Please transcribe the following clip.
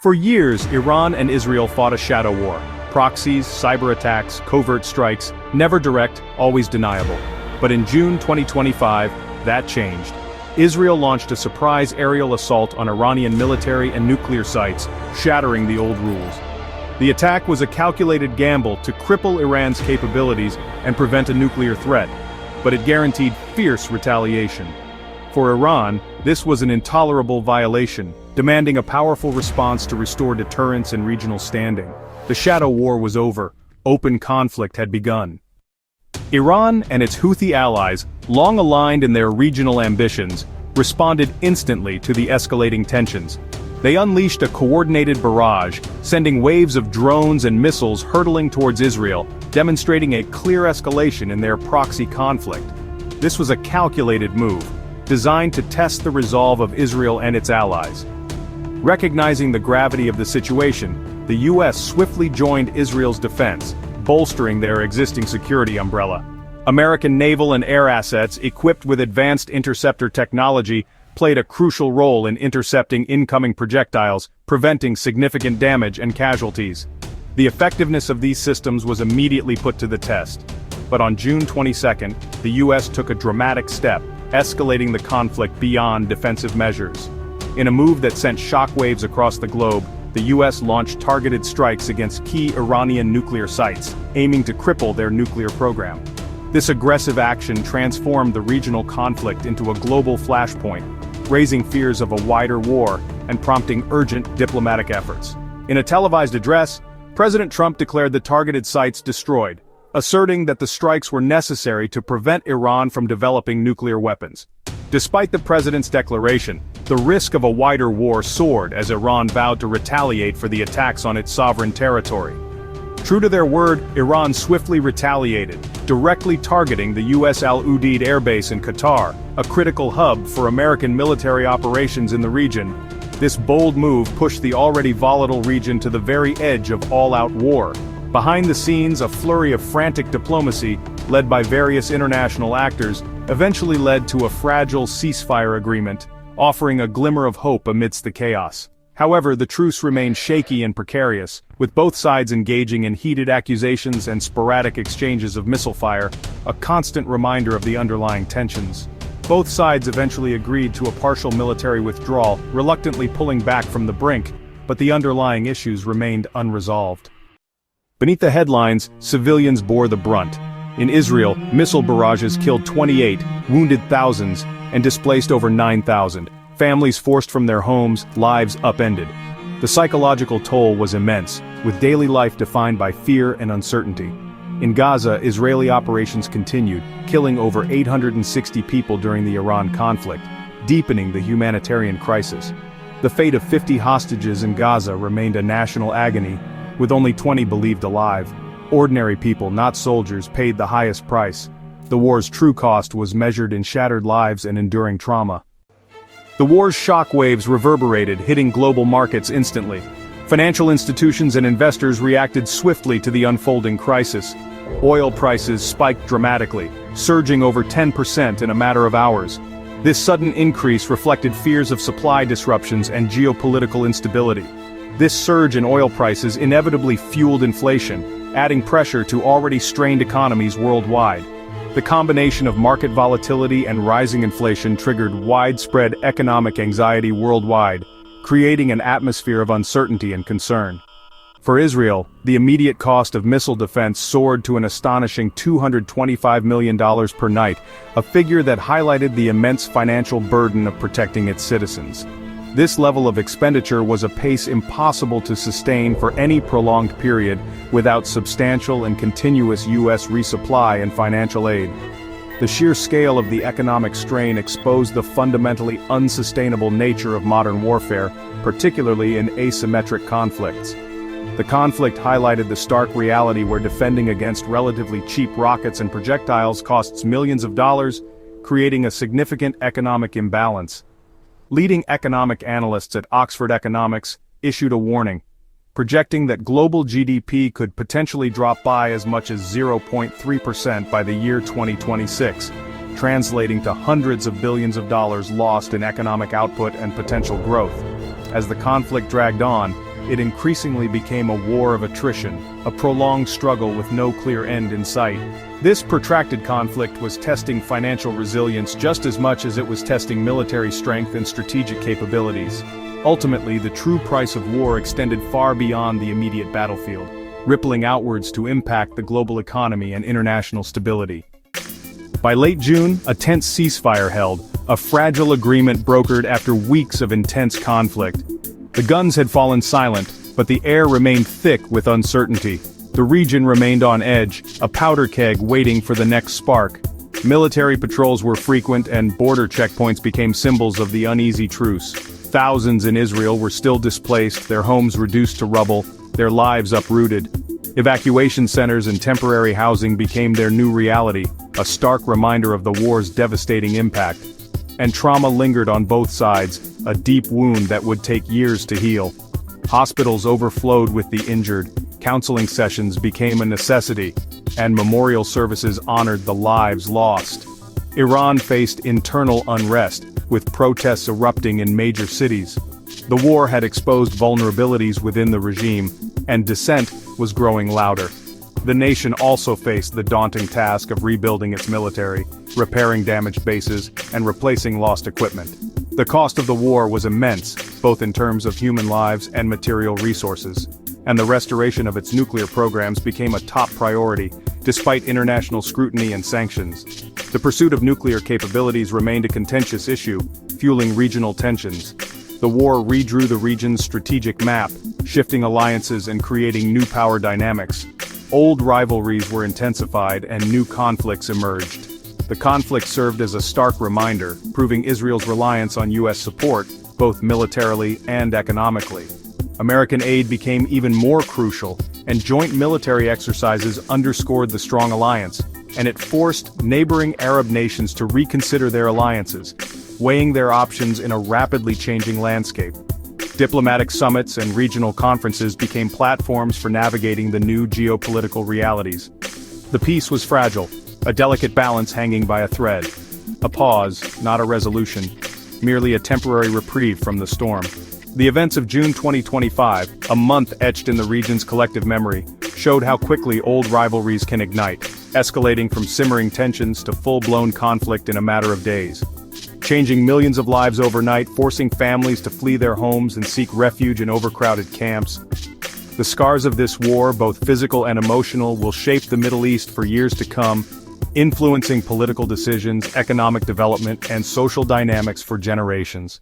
For years, Iran and Israel fought a shadow war. Proxies, cyber attacks, covert strikes, never direct, always deniable. But in June 2025, that changed. Israel launched a surprise aerial assault on Iranian military and nuclear sites, shattering the old rules. The attack was a calculated gamble to cripple Iran's capabilities and prevent a nuclear threat, but it guaranteed fierce retaliation. For Iran, this was an intolerable violation, demanding a powerful response to restore deterrence and regional standing. The shadow war was over. Open conflict had begun. Iran and its Houthi allies, long aligned in their regional ambitions, responded instantly to the escalating tensions. They unleashed a coordinated barrage, sending waves of drones and missiles hurtling towards Israel, demonstrating a clear escalation in their proxy conflict. This was a calculated move, designed to test the resolve of Israel and its allies. Recognizing the gravity of the situation, the U.S. swiftly joined Israel's defense, bolstering their existing security umbrella. American naval and air assets, equipped with advanced interceptor technology, played a crucial role in intercepting incoming projectiles, preventing significant damage and casualties. The effectiveness of these systems was immediately put to the test. But on June 22, the U.S. took a dramatic step, escalating the conflict beyond defensive measures. In a move that sent shockwaves across the globe, the U.S. launched targeted strikes against key Iranian nuclear sites, aiming to cripple their nuclear program. This aggressive action transformed the regional conflict into a global flashpoint, raising fears of a wider war and prompting urgent diplomatic efforts. In a televised address, President Trump declared the targeted sites destroyed, asserting that the strikes were necessary to prevent Iran from developing nuclear weapons. Despite the president's declaration, the risk of a wider war soared as Iran vowed to retaliate for the attacks on its sovereign territory. True to their word, Iran swiftly retaliated, directly targeting the U.S. Al Udeid Air Base in Qatar, a critical hub for American military operations in the region. This bold move pushed the already volatile region to the very edge of all-out war. Behind the scenes, a flurry of frantic diplomacy, led by various international actors, eventually led to a fragile ceasefire agreement, offering a glimmer of hope amidst the chaos. However, the truce remained shaky and precarious, with both sides engaging in heated accusations and sporadic exchanges of missile fire, a constant reminder of the underlying tensions. Both sides eventually agreed to a partial military withdrawal, reluctantly pulling back from the brink, but the underlying issues remained unresolved. Beneath the headlines, civilians bore the brunt. In Israel, missile barrages killed 28, wounded thousands, and displaced over 9,000. Families forced from their homes, lives upended. The psychological toll was immense, with daily life defined by fear and uncertainty. In Gaza, Israeli operations continued, killing over 860 people during the Iran conflict, deepening the humanitarian crisis. The fate of 50 hostages in Gaza remained a national agony, with only 20 believed alive. Ordinary people, not soldiers, paid the highest price. The war's true cost was measured in shattered lives and enduring trauma. The war's shockwaves reverberated, hitting global markets instantly. Financial institutions and investors reacted swiftly to the unfolding crisis. Oil prices spiked dramatically, surging over 10% in a matter of hours. This sudden increase reflected fears of supply disruptions and geopolitical instability. This surge in oil prices inevitably fueled inflation, adding pressure to already strained economies worldwide. The combination of market volatility and rising inflation triggered widespread economic anxiety worldwide, creating an atmosphere of uncertainty and concern. For Israel, the immediate cost of missile defense soared to an astonishing $225 million per night, a figure that highlighted the immense financial burden of protecting its citizens. This level of expenditure was a pace impossible to sustain for any prolonged period without substantial and continuous U.S. resupply and financial aid. The sheer scale of the economic strain exposed the fundamentally unsustainable nature of modern warfare, particularly in asymmetric conflicts. The conflict highlighted the stark reality where defending against relatively cheap rockets and projectiles costs millions of dollars, creating a significant economic imbalance. Leading economic analysts at Oxford Economics issued a warning, projecting that global GDP could potentially drop by as much as 0.3% by the year 2026, translating to hundreds of billions of dollars lost in economic output and potential growth. As the conflict dragged on, it increasingly became a war of attrition, a prolonged struggle with no clear end in sight. This protracted conflict was testing financial resilience just as much as it was testing military strength and strategic capabilities. Ultimately, the true price of war extended far beyond the immediate battlefield, rippling outwards to impact the global economy and international stability. By late June, a tense ceasefire held, a fragile agreement brokered after weeks of intense conflict. The guns had fallen silent, but the air remained thick with uncertainty. The region remained on edge, a powder keg waiting for the next spark. Military patrols were frequent and border checkpoints became symbols of the uneasy truce. Thousands in Israel were still displaced, their homes reduced to rubble, their lives uprooted. Evacuation centers and temporary housing became their new reality, a stark reminder of the war's devastating impact. And trauma lingered on both sides, a deep wound that would take years to heal. Hospitals overflowed with the injured, counseling sessions became a necessity, and memorial services honored the lives lost. Iran faced internal unrest, with protests erupting in major cities. The war had exposed vulnerabilities within the regime, and dissent was growing louder. The nation also faced the daunting task of rebuilding its military, repairing damaged bases, and replacing lost equipment. The cost of the war was immense, both in terms of human lives and material resources, and the restoration of its nuclear programs became a top priority, despite international scrutiny and sanctions. The pursuit of nuclear capabilities remained a contentious issue, fueling regional tensions. The war redrew the region's strategic map, shifting alliances and creating new power dynamics. Old rivalries were intensified and new conflicts emerged. The conflict served as a stark reminder, proving Israel's reliance on U.S. support, both militarily and economically. American aid became even more crucial, and joint military exercises underscored the strong alliance, and it forced neighboring Arab nations to reconsider their alliances, weighing their options in a rapidly changing landscape. Diplomatic summits and regional conferences became platforms for navigating the new geopolitical realities. The peace was fragile, a delicate balance hanging by a thread. A pause, not a resolution, merely a temporary reprieve from the storm. The events of June 2025, a month etched in the region's collective memory, showed how quickly old rivalries can ignite, escalating from simmering tensions to full-blown conflict in a matter of days. Changing millions of lives overnight, forcing families to flee their homes and seek refuge in overcrowded camps. The scars of this war, both physical and emotional, will shape the Middle East for years to come, influencing political decisions, economic development, and social dynamics for generations.